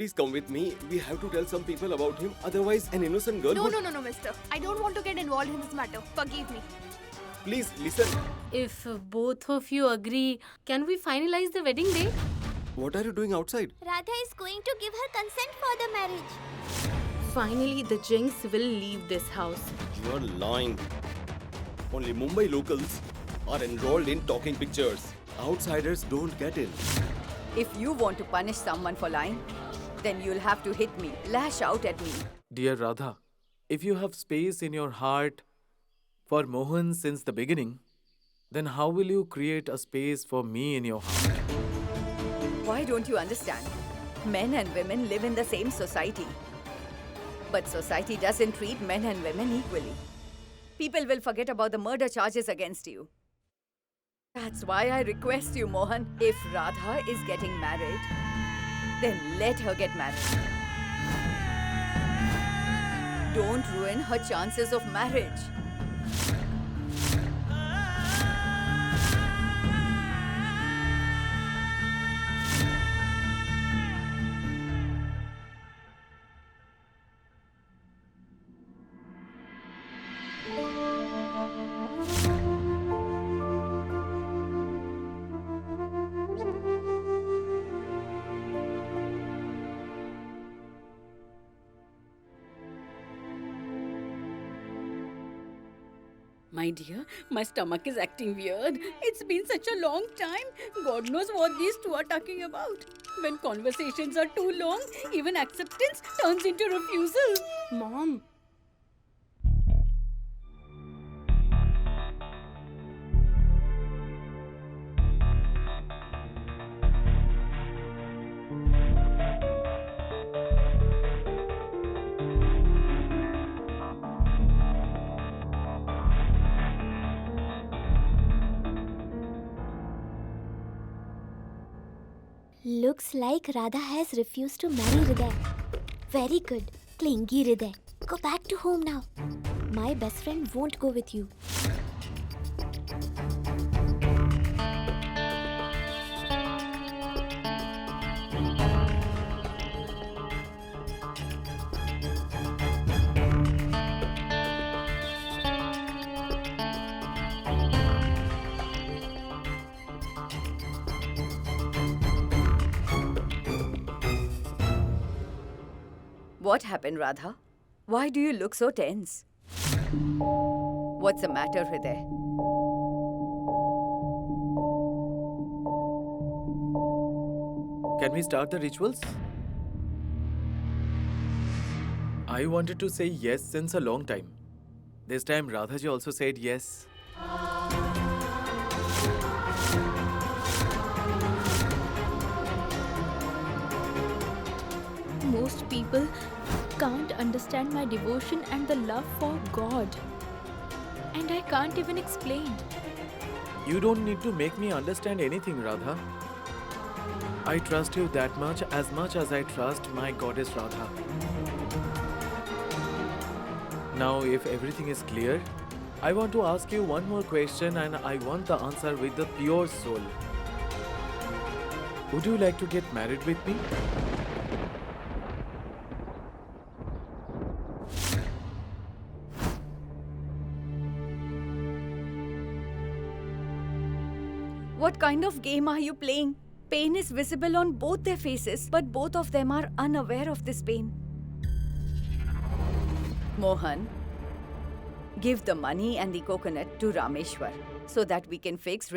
Please come with me. We have to tell some people about him. Otherwise, an innocent girl No, would... no, no, no, mister. I don't want to get involved in this matter. Forgive me. Please, listen. If both of you agree, can we finalize the wedding date? What are you doing outside? Radha is going to give her consent for the marriage. Finally, the Jinx will leave this house. You are lying. Only Mumbai locals are enrolled in talking pictures. Outsiders don't get in. If you want to punish someone for lying, then you'll have to hit me, lash out at me. Dear Radha, if you have space in your heart for Mohan since the beginning, then how will you create a space for me in your heart? Why don't you understand? Men and women live in the same society. But society doesn't treat men and women equally. People will forget about the murder charges against you. That's why I request you, Mohan, if Radha is getting married, then let her get married. Don't ruin her chances of marriage. My dear, my stomach is acting weird. It's been such a long time. God knows what these two are talking about. When conversations are too long, even acceptance turns into refusal. Mom, Looks like Radha has refused to marry Hriday. Very good. Clingy Hriday. Go back to home now. My best friend won't go with you. What happened, Radha? Why do you look so tense? What's the matter, Hriday? Can we start the rituals? I wanted to say yes since a long time. This time Radhaji also said yes. Most people can't understand my devotion and the love for God. And I can't even explain. You don't need to make me understand anything, Radha. I trust you that much as I trust my goddess Radha. Now, if everything is clear, I want to ask you one more question and I want the answer with the pure soul. Would you like to get married with me? What kind of game are you playing? Pain is visible on both their faces, but both of them are unaware of this pain. Mohan, give the money and the coconut to Rameshwar so that we can fix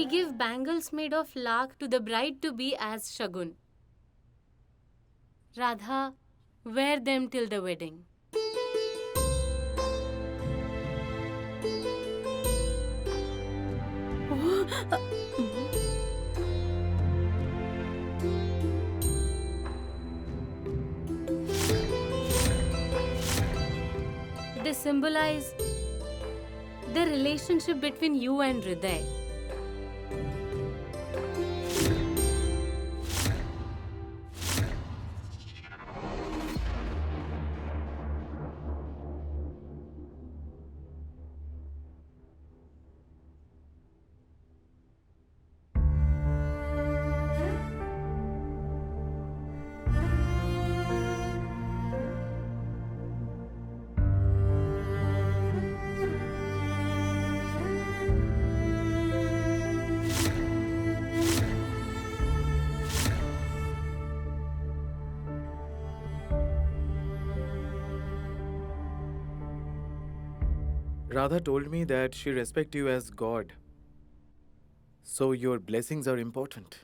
We give bangles made of lark to the bride-to-be as shagun. Radha, wear them till the wedding. They symbolize the relationship between you and Hriday. Radha told me that she respects you as God. So your blessings are important.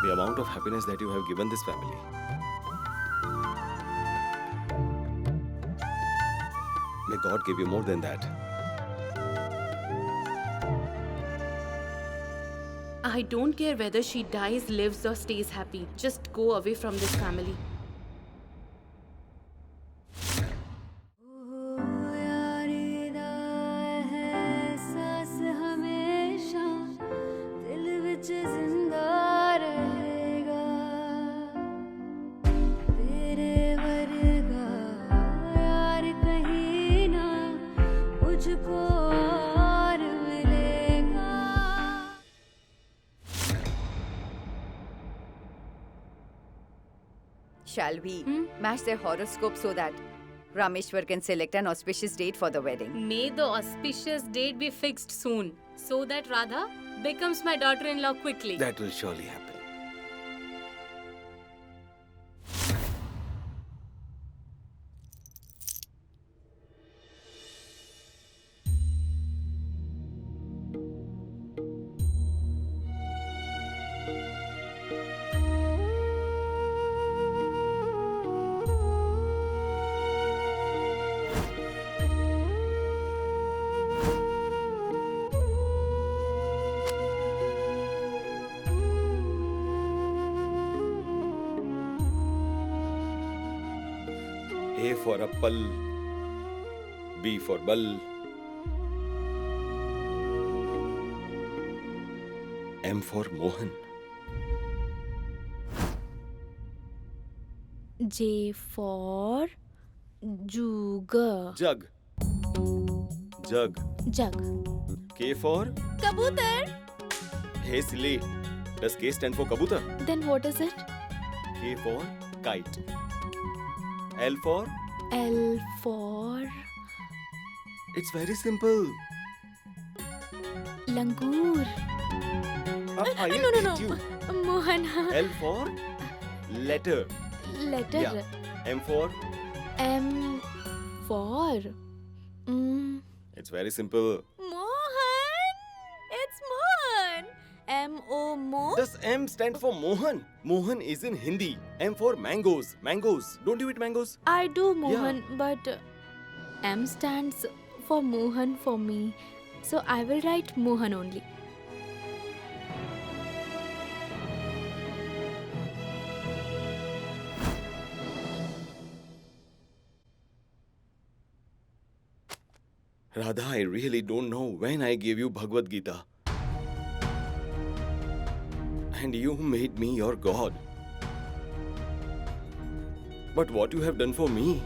The amount of happiness that you have given this family. May God give you more than that. I don't care whether she dies, lives, or stays happy. Just go away from this family. Shall we match their horoscope so that Rameshwar can select an auspicious date for the wedding? May the auspicious date be fixed soon, so that Radha becomes my daughter-in-law quickly. That will surely happen. A for apple, B for ball, M for Mohan. J for Juga. Jug. Jug. Jug. K for Kabutar. Hey silly. Does K stand for kabutar? Then what is it? K for kite. L for? L for It's very simple. Langur. No. Mohan. L for letter. Letter. Yeah. M for? M for It's very simple. Mohan. It's Mohan. M-O-Mo. Does M stand for Mohan? Mohan is in Hindi. M for mangoes. Mangoes. Don't you eat mangoes? I do Mohan, but M stands for Mohan for me. So I will write Mohan only. Radha, I really don't know when I gave you Bhagavad Gita. And you made me your God. But what you have done for me,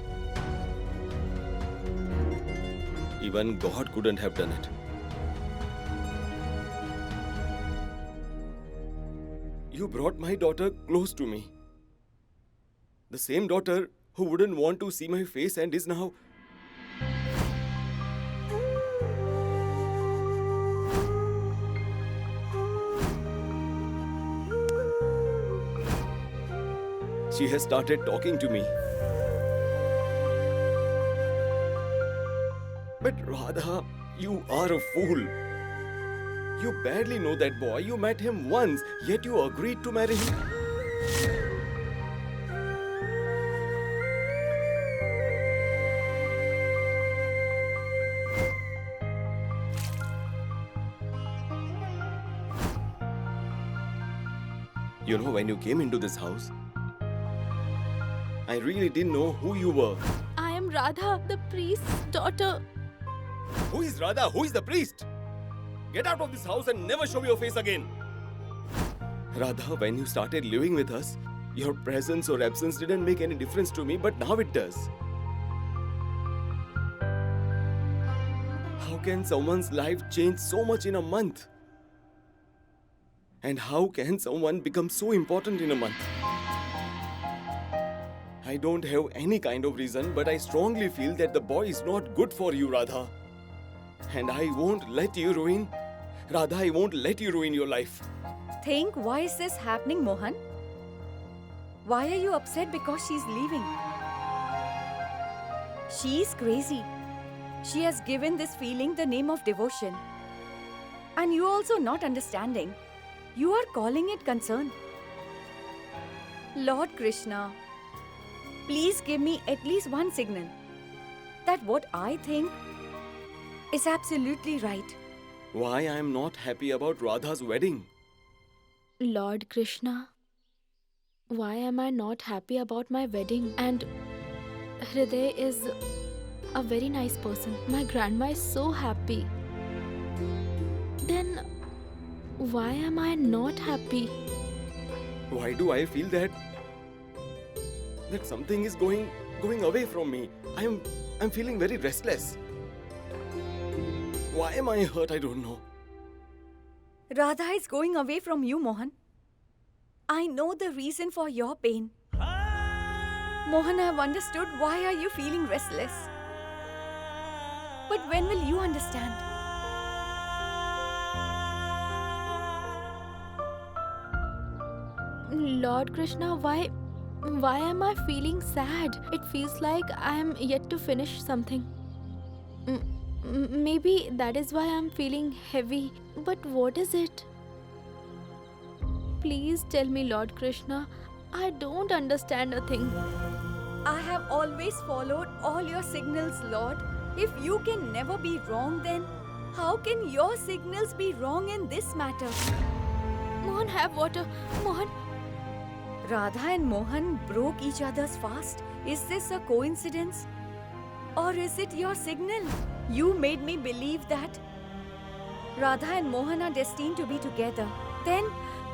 even God couldn't have done it. You brought my daughter close to me. The same daughter who wouldn't want to see my face and is now. She has started talking to me. But Radha, you are a fool. You barely know that boy. You met him once, yet you agreed to marry him. You know, when you came into this house, I really didn't know who you were. I am Radha, the priest's daughter. Who is Radha? Who is the priest? Get out of this house and never show your face again. Radha, when you started living with us, your presence or absence didn't make any difference to me, but now it does. How can someone's life change so much in a month? And how can someone become so important in a month? I don't have any kind of reason, but I strongly feel that the boy is not good for you, Radha. And I won't let you ruin... Radha, I won't let you ruin your life. Think, why is this happening, Mohan? Why are you upset because she's leaving? She's crazy. She has given this feeling the name of devotion. And you also not understanding. You are calling it concern. Lord Krishna, please give me at least one signal that what I think is absolutely right. Why I am not happy about Radha's wedding? Lord Krishna, why am I not happy about my wedding? And Hriday is a very nice person. My grandma is so happy. Then why am I not happy? Why do I feel that something is going away from me? I'm feeling very restless. Why am I hurt? I don't know. Radha is going away from you, Mohan. I know the reason for your pain. Mohan, I have understood why are you feeling restless. But when will you understand? Lord Krishna, why am I feeling sad? It feels like I am yet to finish something. Maybe that is why I'm feeling heavy. But what is it? Please tell me, Lord Krishna. I don't understand a thing. I have always followed all your signals, Lord. If you can never be wrong, then how can your signals be wrong in this matter? Mohan, have water. Mohan. Radha and Mohan broke each other's fast. Is this a coincidence? Or is it your signal? You made me believe that Radha and Mohan are destined to be together. Then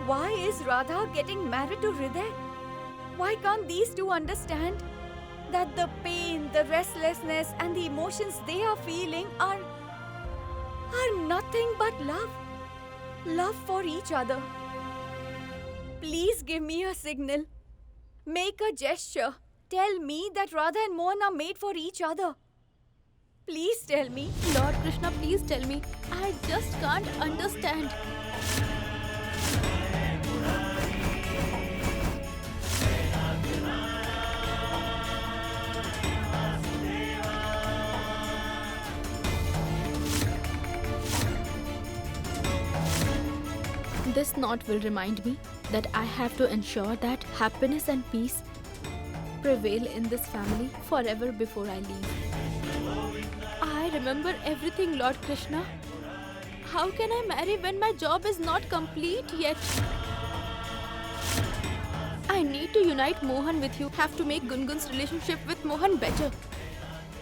why is Radha getting married to Hriday? Why can't these two understand that the pain, the restlessness and the emotions they are feeling are nothing but love? Love for each other. Please give me a signal. Make a gesture. Tell me that Radha and Mohan are made for each other. Please tell me. Lord Krishna, please tell me. I just can't understand. This knot will remind me that I have to ensure that happiness and peace prevail in this family forever before I leave. I remember everything, Lord Krishna. How can I marry when my job is not complete yet? I need to unite Mohan with you. Have to make Gungun's relationship with Mohan better.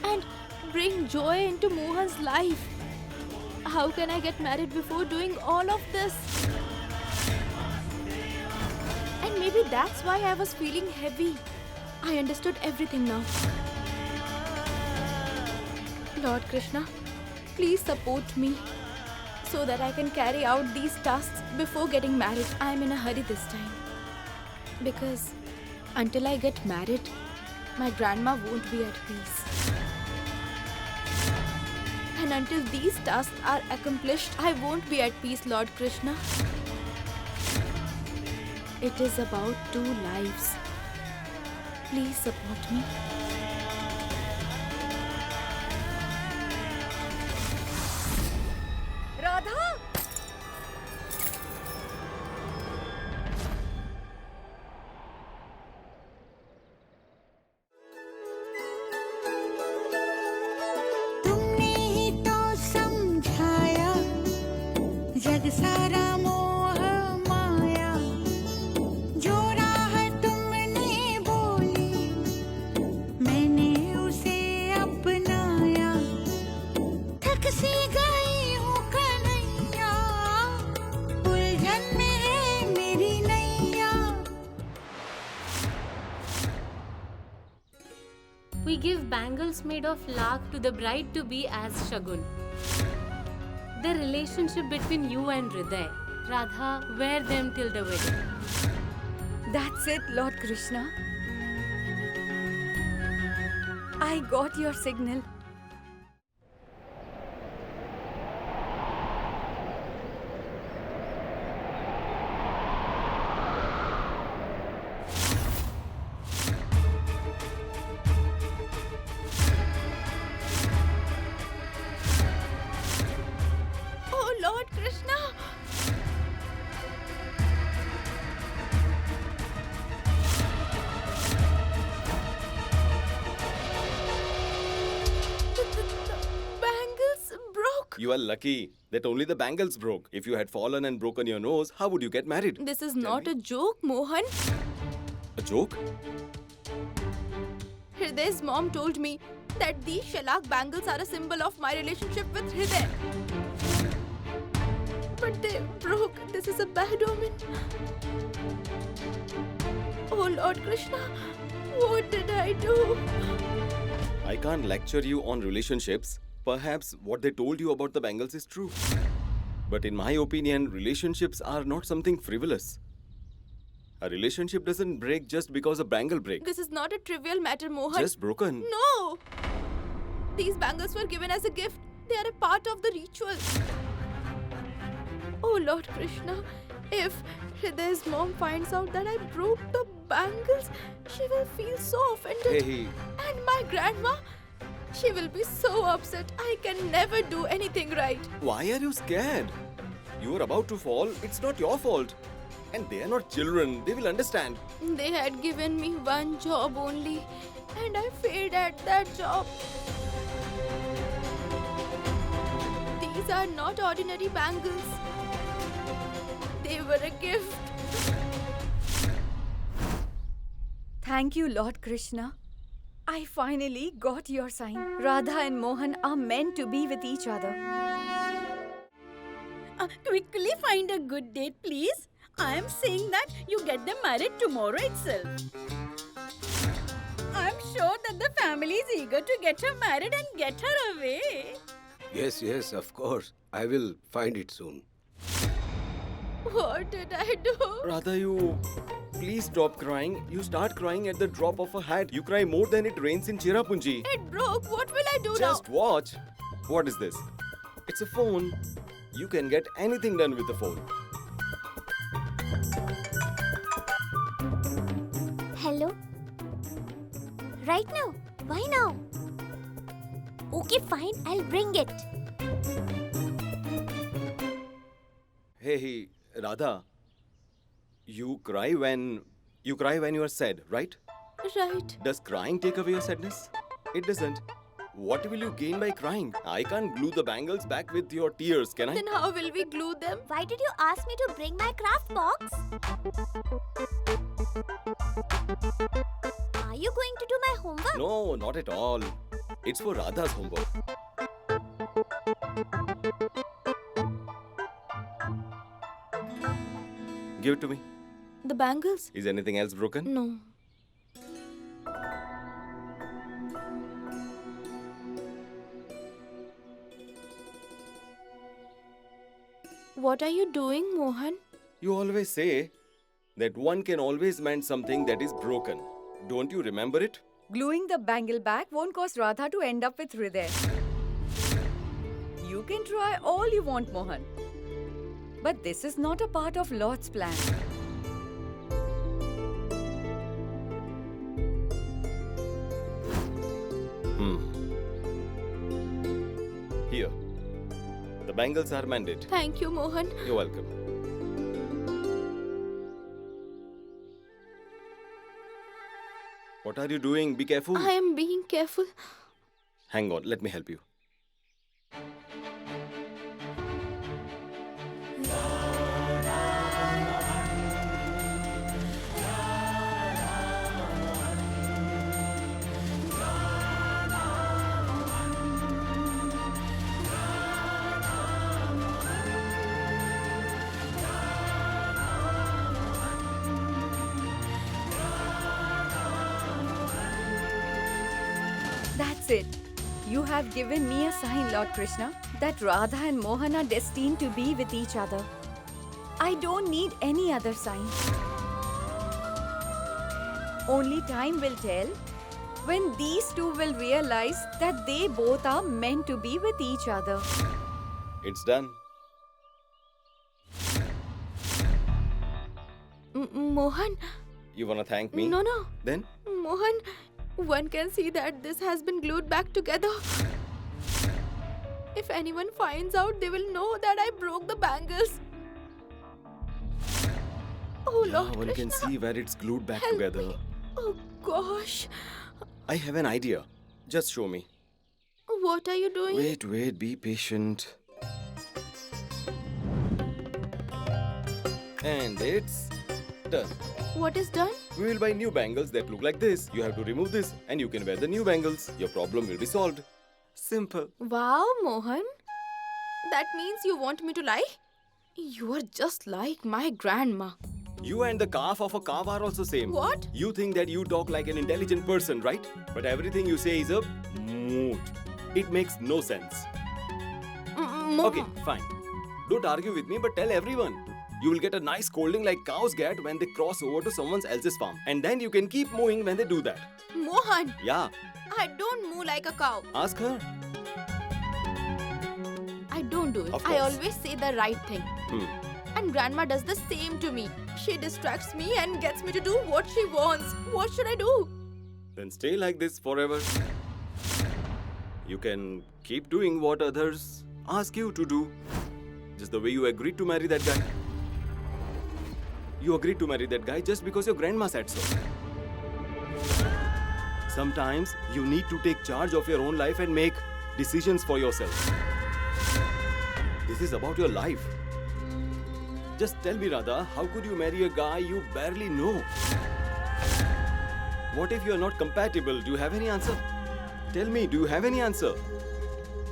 And bring joy into Mohan's life. How can I get married before doing all of this? And maybe that's why I was feeling heavy. I understood everything now. Lord Krishna, please support me so that I can carry out these tasks before getting married. I'm in a hurry this time. Because until I get married, my grandma won't be at peace. And until these tasks are accomplished, I won't be at peace, Lord Krishna. It is about 2 lives. Please support me. Radha! तुमने ही तो समझाया जग सारा मोह माया जो राह तुमने बोली मैंने उसे अपनाया थक सी गई हूँ कन्हैया उलझन में है मेरी नैया. We give bangles made of lakh to the bride to be as Shagun. The relationship between you and Hriday. Radha, wear them till the wedding. That's it, Lord Krishna. I got your signal. Oh, Lord Krishna! The bangles broke. You are lucky that only the bangles broke. If you had fallen and broken your nose, how would you get married? This is not a joke, Mohan. A joke? Hriday's mom told me that these shellac bangles are a symbol of my relationship with Hriday. But they broke. This is a bad omen. Oh Lord Krishna, what did I do? I can't lecture you on relationships. Perhaps what they told you about the bangles is true. But in my opinion, relationships are not something frivolous. A relationship doesn't break just because a bangle breaks. This is not a trivial matter, Mohan. Just broken. No! These bangles were given as a gift. They are a part of the ritual. Oh Lord Krishna, if Hriday's mom finds out that I broke the bangles, she will feel so offended. Hey, And my grandma, she will be so upset. I can never do anything right. why are you scared? You were about to fall. It's not your fault. And they are not children. They will understand. They had given me one job only, and I failed at that job. These are not ordinary bangles. They were a gift. Thank you, Lord Krishna. I finally got your sign. Radha and Mohan are meant to be with each other. Quickly find a good date, please. I am saying that you get them married tomorrow itself. I am sure that the family is eager to get her married and get her away. Yes, yes, of course. I will find it soon. What did I do? Radha, you... Please stop crying. You start crying at the drop of a hat. You cry more than it rains in Cherrapunji. It broke. What will I do Just now? watch. What is this? It's a phone. You can get anything done with the phone. Hello? Right now? Why now? Okay, fine, I'll bring it. Hey, Radha. You cry when you are sad, right? Right. Does crying take away your sadness? It doesn't. What will you gain by crying? I can't glue the bangles back with your tears, can I? Then how will we glue them? Why did you ask me to bring my craft box? Are you going to do my homework? No, not at all. It's for Radha's homework. Give it to me. The bangles? Is anything else broken? No. What are you doing, Mohan? You always say that one can always mend something that is broken. Don't you remember it? Gluing the bangle back won't cause Radha to end up with Hriday. You can try all you want, Mohan. But this is not a part of Lord's plan. Here. The bangles are mended. Thank you, Mohan. You're welcome. What are you doing? Be careful. I am being careful. Hang on, let me help you. That's it. You have given me a sign, Lord Krishna, that Radha and Mohan are destined to be with each other. I don't need any other sign. Only time will tell when these two will realize that they both are meant to be with each other. It's done. Mohan? You wanna thank me? No. Then? Mohan, one can see that this has been glued back together. If anyone finds out, they will know that I broke the bangles. Oh, Yeah, Lord one can Krishna, see where it's glued back help together. me. Oh, gosh. I have an idea. Just show me. What are you doing? Wait, be patient. And it's done. What is done? We will buy new bangles that look like this. You have to remove this and you can wear the new bangles. Your problem will be solved. Simple. Wow, Mohan. That means you want me to lie? You are just like my grandma. You and the calf of a cow are also same. What? You think that you talk like an intelligent person, right? But everything you say is a mood. It makes no sense. Okay, fine. Don't argue with me, but tell everyone. You will get a nice scolding like cows get when they cross over to someone else's farm. And then you can keep mooing when they do that. Mohan, Yeah, I don't moo like a cow. ask her. I don't do it. Of I course. always say the right thing. And grandma does the same to me. She distracts me and gets me to do what she wants. What should I do? Then stay like this forever. You can keep doing what others ask you to do. Just the way you agreed to marry that guy. You agreed to marry that guy just because your grandma said so. Sometimes you need to take charge of your own life and make decisions for yourself. This is about your life. Just tell me, Radha, how could you marry a guy you barely know? What if you are not compatible? Do you have any answer? Tell me, do you have any answer?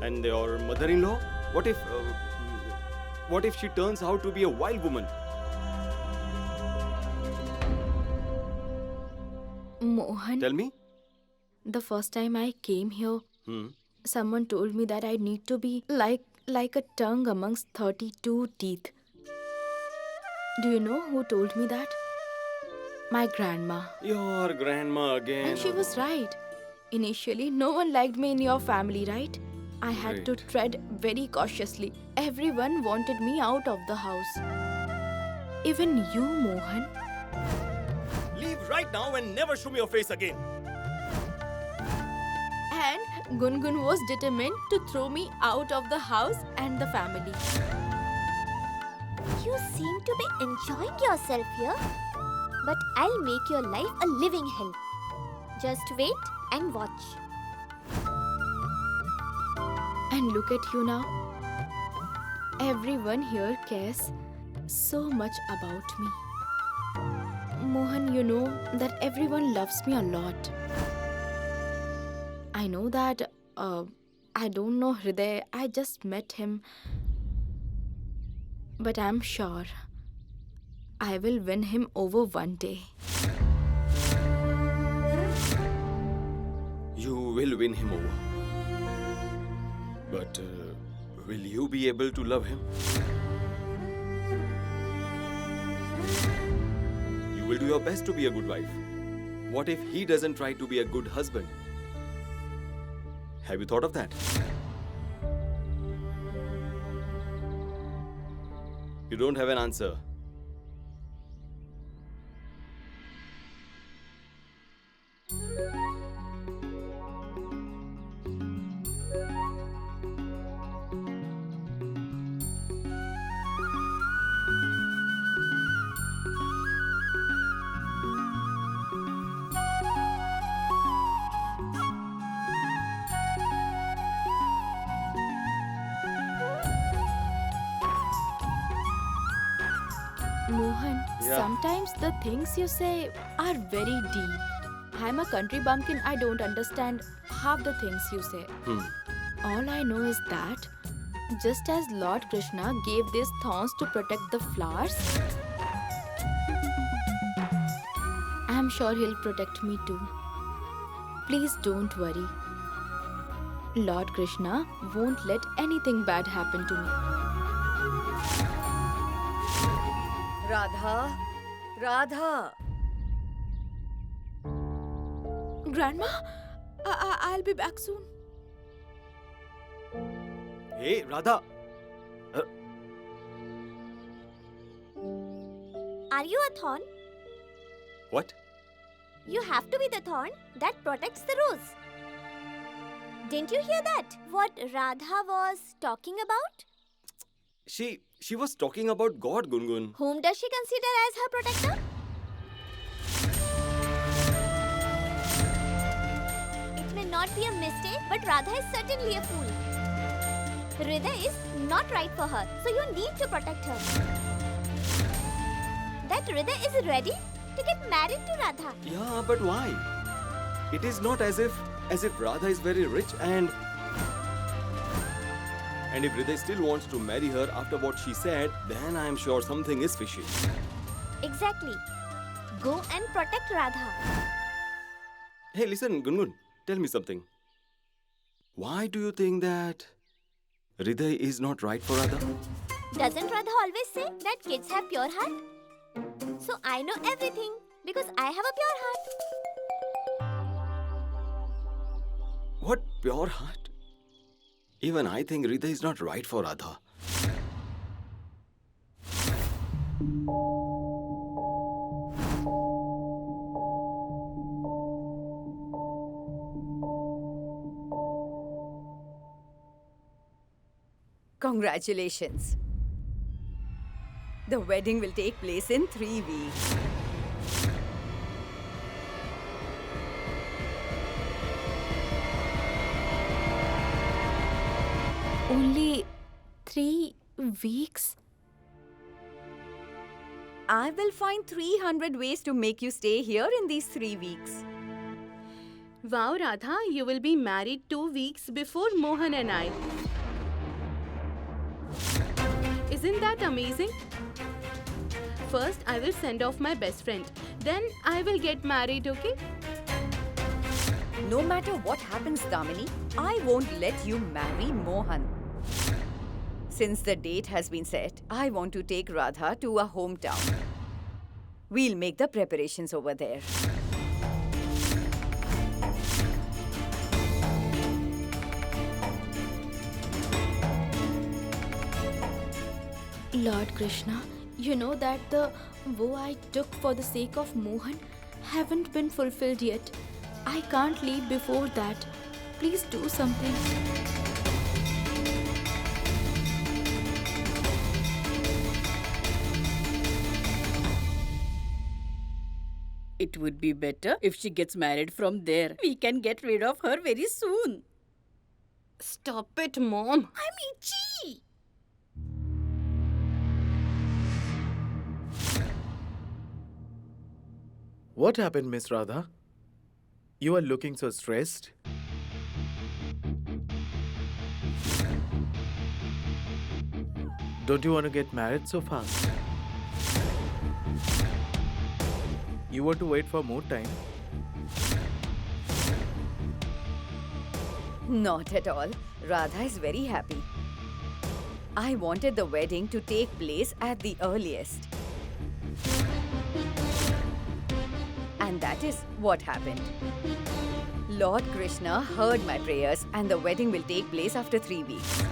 And your mother-in-law? What if she turns out to be a wild woman? Mohan, Tell me. the first time I came here, Hmm. someone told me that I need to be like a tongue amongst 32 teeth. Do you know who told me that? My grandma. Your grandma again. And she was right. Initially, no one liked me in your family, right? I had to Right. tread very cautiously. Everyone wanted me out of the house. Even you, Mohan. Leave right now and never show me your face again. And Gungun was determined to throw me out of the house and the family. You seem to be enjoying yourself here. But I'll make your life a living hell. Just wait and watch. And look at you now. Everyone here cares so much about me. Mohan, you know that everyone loves me a lot. I know that I don't know Hriday, I just met him. But I'm sure I will win him over one day. You will win him over. But will you be able to love him? You will do your best to be a good wife. What if he doesn't try to be a good husband? Have you thought of that? You don't have an answer. Mohan, Yeah. sometimes the things you say are very deep. I'm a country bumpkin, I don't understand half the things you say. All I know is that just as Lord Krishna gave these thorns to protect the flowers, I'm sure he'll protect me too. Please don't worry. Lord Krishna won't let anything bad happen to me. Radha, Radha. Grandma, I'll be back soon. Hey, Radha. Are you a thorn? What? You have to be the thorn that protects the rose. Didn't you hear that? What Radha was talking about? She was talking about God, Gungun. Whom does she consider as her protector? It may not be a mistake, but Radha is certainly a fool. Hriday is not right for her, so you need to protect her. That Hriday is ready to get married to Radha. Yeah, but why? It is not as if Radha is very rich and if Hriday still wants to marry her after what she said, then I am sure something is fishy. Exactly. Go and protect Radha. Hey, listen, Gungun, tell me something. Why do you think that Hriday is not right for Radha? Doesn't Radha always say that kids have pure heart? So I know everything because I have a pure heart. What pure heart? Even I think Hriday is not right for Radha. Congratulations. The wedding will take place in 3 weeks. Only 3 weeks? I will find 300 ways to make you stay here in these 3 weeks. Wow, Radha, you will be married 2 weeks before Mohan and I. Isn't that amazing? First, I will send off my best friend. Then I will get married, okay? No matter what happens, Damini, I won't let you marry Mohan. Since the date has been set, I want to take Radha to a hometown. We'll make the preparations over there. Lord Krishna, you know that the vow I took for the sake of Mohan haven't been fulfilled yet. I can't leave before that. Please do something. It would be better if she gets married from there. We can get rid of her very soon. Stop it, Mom. I'm itchy. What happened, Miss Radha? You are looking so stressed. Don't you want to get married so fast? You want to wait for more time? Not at all. Radha is very happy. I wanted the wedding to take place at the earliest. And that is what happened. Lord Krishna heard my prayers, and the wedding will take place after 3 weeks.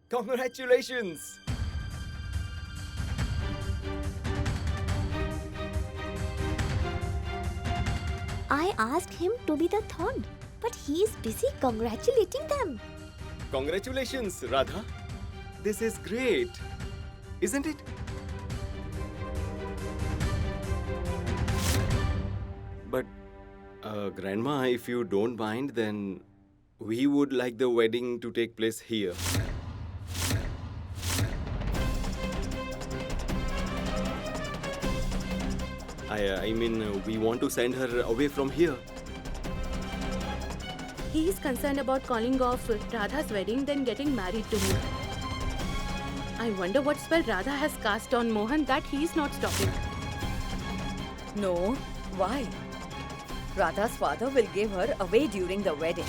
Congratulations! I asked him to be the thorn, but he's busy congratulating them. Congratulations, Radha. This is great, isn't it? But, Grandma, if you don't mind, then we would like the wedding to take place here. I mean, we want to send her away from here. He is concerned about calling off Radha's wedding, then getting married to me. I wonder what spell Radha has cast on Mohan that he is not stopping. No, why? Radha's father will give her away during the wedding.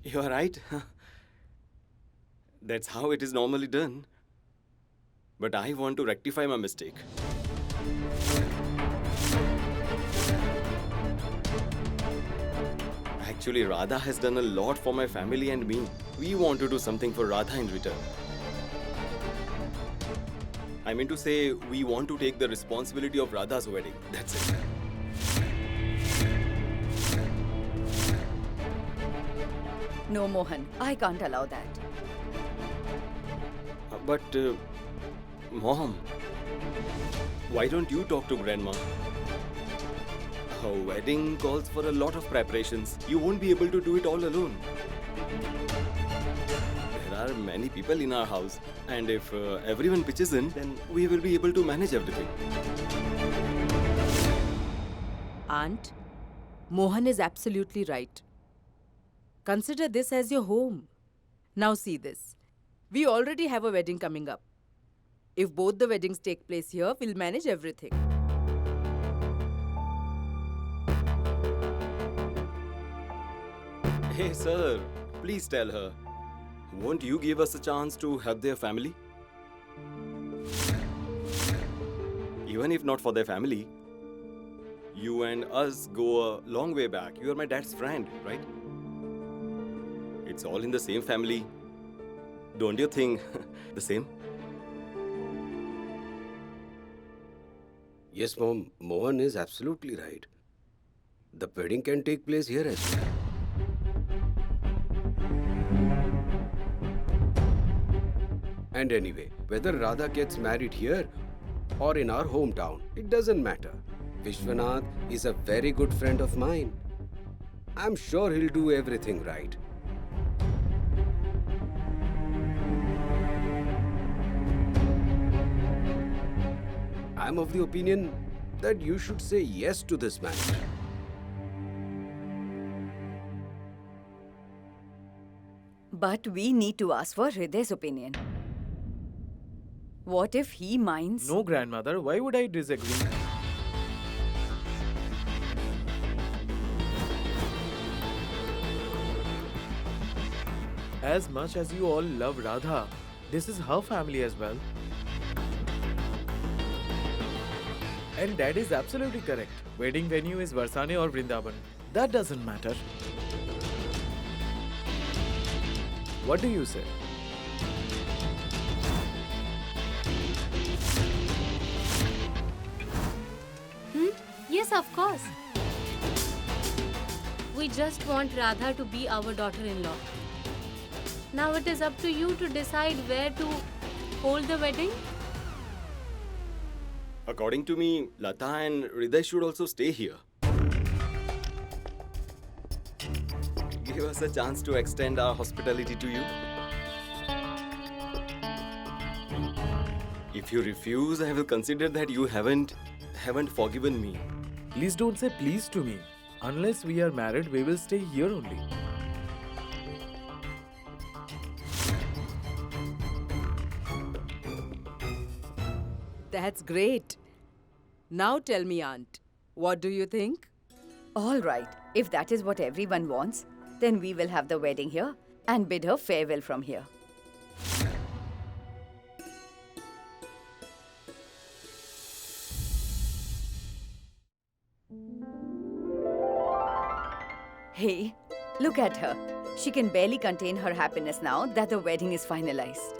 You are right. That's how it is normally done. But I want to rectify my mistake. Actually, Radha has done a lot for my family and me. We want to do something for Radha in return. I mean to say, we want to take the responsibility of Radha's wedding. That's it. No, Mohan, I can't allow that. But, Mom, why don't you talk to Grandma? A wedding calls for a lot of preparations. You won't be able to do it all alone. There are many people in our house, and if everyone pitches in, then we will be able to manage everything. Aunt, Mohan is absolutely right. Consider this as your home. Now see this. We already have a wedding coming up. If both the weddings take place here, we'll manage everything. Hey, sir, please tell her. Won't you give us a chance to help their family? Even if not for their family, you and us go a long way back. You are my dad's friend, right? It's all in the same family. Don't you think the same? Yes, Mom. Mohan is absolutely right. The wedding can take place here as well. And anyway, whether Radha gets married here or in our hometown, it doesn't matter. Vishwanath is a very good friend of mine. I'm sure he'll do everything right. I'm of the opinion that you should say yes to this marriage. But we need to ask for Hriday's opinion. What if he minds? No, grandmother, why would I disagree? As much as you all love Radha, this is her family as well. And Dad is absolutely correct. Wedding venue is Varsane or Vrindavan. That doesn't matter. What do you say? Yes, of course. We just want Radha to be our daughter-in-law. Now it is up to you to decide where to hold the wedding. According to me, Lata and Hriday should also stay here. Give us a chance to extend our hospitality to you. If you refuse, I will consider that you haven't forgiven me. Please don't say please to me. Unless we are married, we will stay here only. That's great. Now tell me, Aunt, what do you think? All right, if that is what everyone wants, then we will have the wedding here. and bid her farewell from here. Hey, look at her. She can barely contain her happiness now that the wedding is finalized.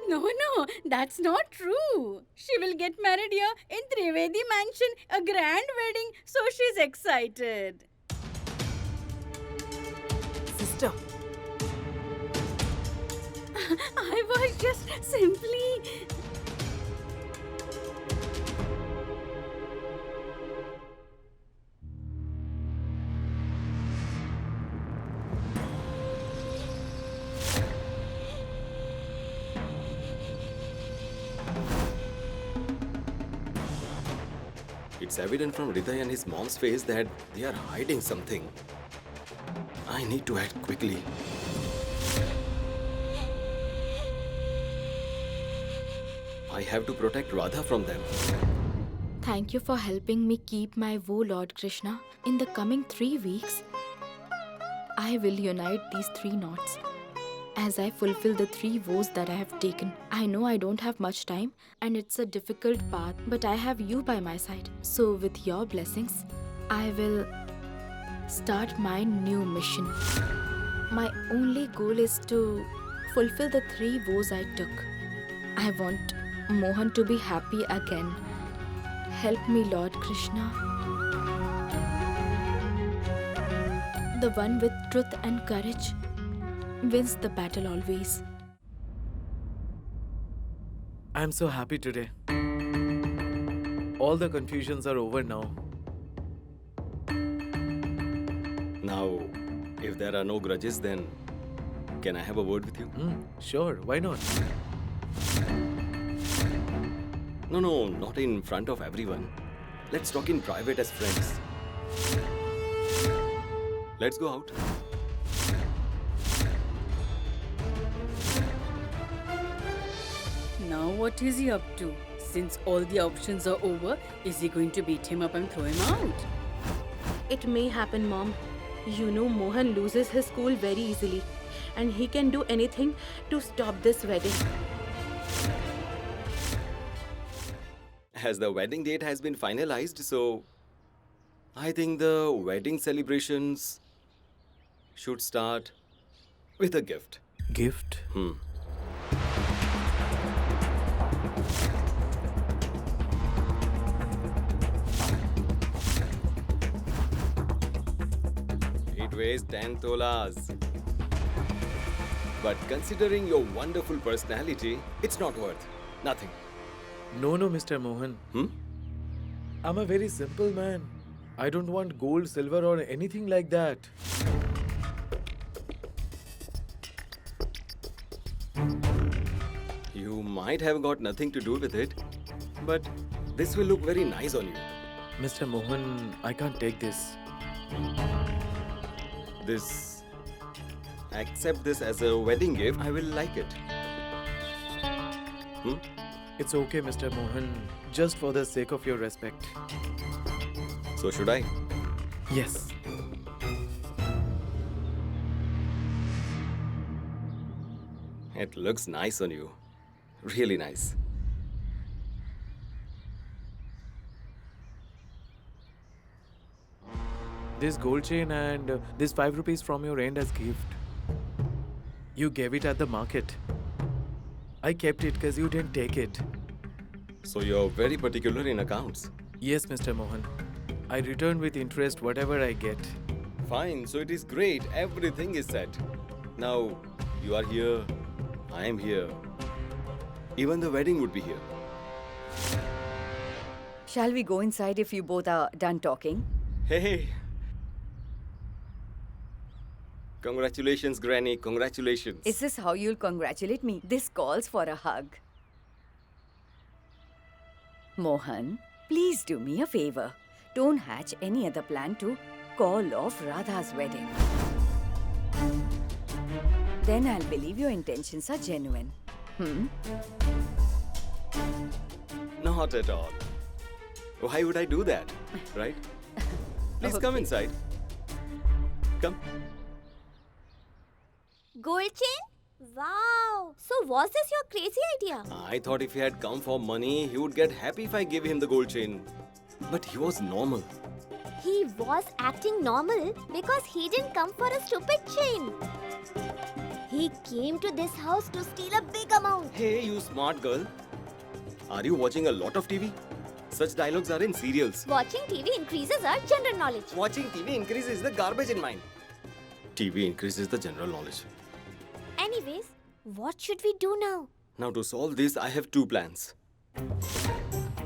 No, that's not true. She will get married here in Trivedi Mansion, a grand wedding, so she's excited. Sister, I was just simply... It's evident from Hriday and his mom's face that they are hiding something. I need to act quickly. I have to protect Radha from them. Thank you for helping me keep my vow, Lord Krishna. In the coming 3 weeks, I will unite these 3 knots. As I fulfill the 3 vows that I have taken, I know I don't have much time and it's a difficult path, but I have you by my side. So with your blessings, I will start my new mission. My only goal is to fulfill the 3 vows I took. I want Mohan to be happy again. Help me, Lord Krishna. The one with truth and courage wins the battle always. I'm so happy today. All the confusions are over now. Now, if there are no grudges, then can I have a word with you? Sure, why not? No, not in front of everyone. Let's talk in private as friends. Let's go out. Now what is he up to? Since all the options are over, is he going to beat him up and throw him out? It may happen, Mom. You know Mohan loses his cool very easily, and he can do anything to stop this wedding. As the wedding date has been finalized, so I think the wedding celebrations should start with a gift. Gift? It weighs 10 tolas. But considering your wonderful personality, it's not worth nothing. No, Mr. Mohan. I'm a very simple man. I don't want gold, silver or anything like that. You might have got nothing to do with it, but this will look very nice on you. Mr. Mohan, I can't take this. Accept this as a wedding gift. I will like it. It's okay, Mr. Mohan. Just for the sake of your respect. So should I? Yes. It looks nice on you. Really nice. This gold chain and this 5 rupees from your end as gift. You gave it at the market. I kept it because you didn't take it. So you're very particular in accounts. Yes, Mr. Mohan. I return with interest whatever I get. Fine, so it is great. Everything is set. Now, you are here. I am here. Even the wedding would be here. Shall we go inside if you both are done talking? Hey. Congratulations, Granny. Congratulations. Is this how you'll congratulate me? This calls for a hug. Mohan, please do me a favor. Don't hatch any other plan to call off Radha's wedding. Then I'll believe your intentions are genuine. Not at all. Why would I do that? Right? Please come Okay. inside. Come. Gold chain? Wow. So was this your crazy idea? I thought if he had come for money, he would get happy if I gave him the gold chain. But he was normal. He was acting normal because he didn't come for a stupid chain. He came to this house to steal a big amount. Hey, you smart girl. Are you watching a lot of TV? Such dialogues are in serials. Watching TV increases our general knowledge. Watching TV increases the garbage in mind. TV increases the general knowledge. Anyways, what should we do now? Now to solve this, I have two plans.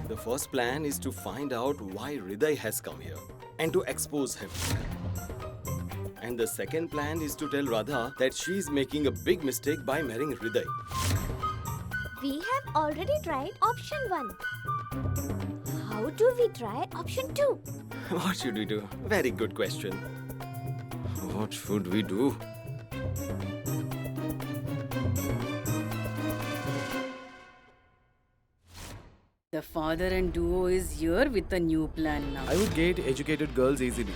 The first plan is to find out why Hriday has come here and to expose him. And the second plan is to tell Radha that she is making a big mistake by marrying Hriday. We have already tried option 1. How do we try option 2? What should we do? Very good question. What should we do? The father and duo is here with a new plan now. I would get educated girls easily.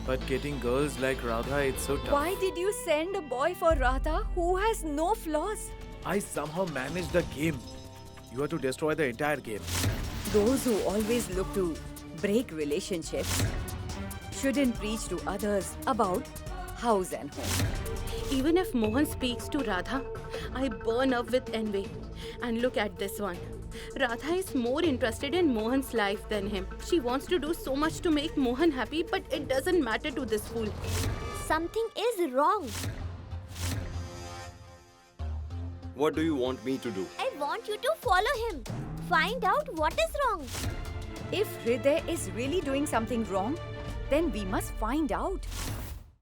But getting girls like Radha, it's so tough. Why did you send a boy for Radha who has no flaws? I somehow managed the game. You have to destroy the entire game. Those who always look to break relationships shouldn't preach to others about house and home. Even if Mohan speaks to Radha, I burn up with envy. And look at this one. Radha is more interested in Mohan's life than him. She wants to do so much to make Mohan happy, but it doesn't matter to this fool. Something is wrong. What do you want me to do? I want you to follow him. Find out what is wrong. If Hriday is really doing something wrong, then we must find out.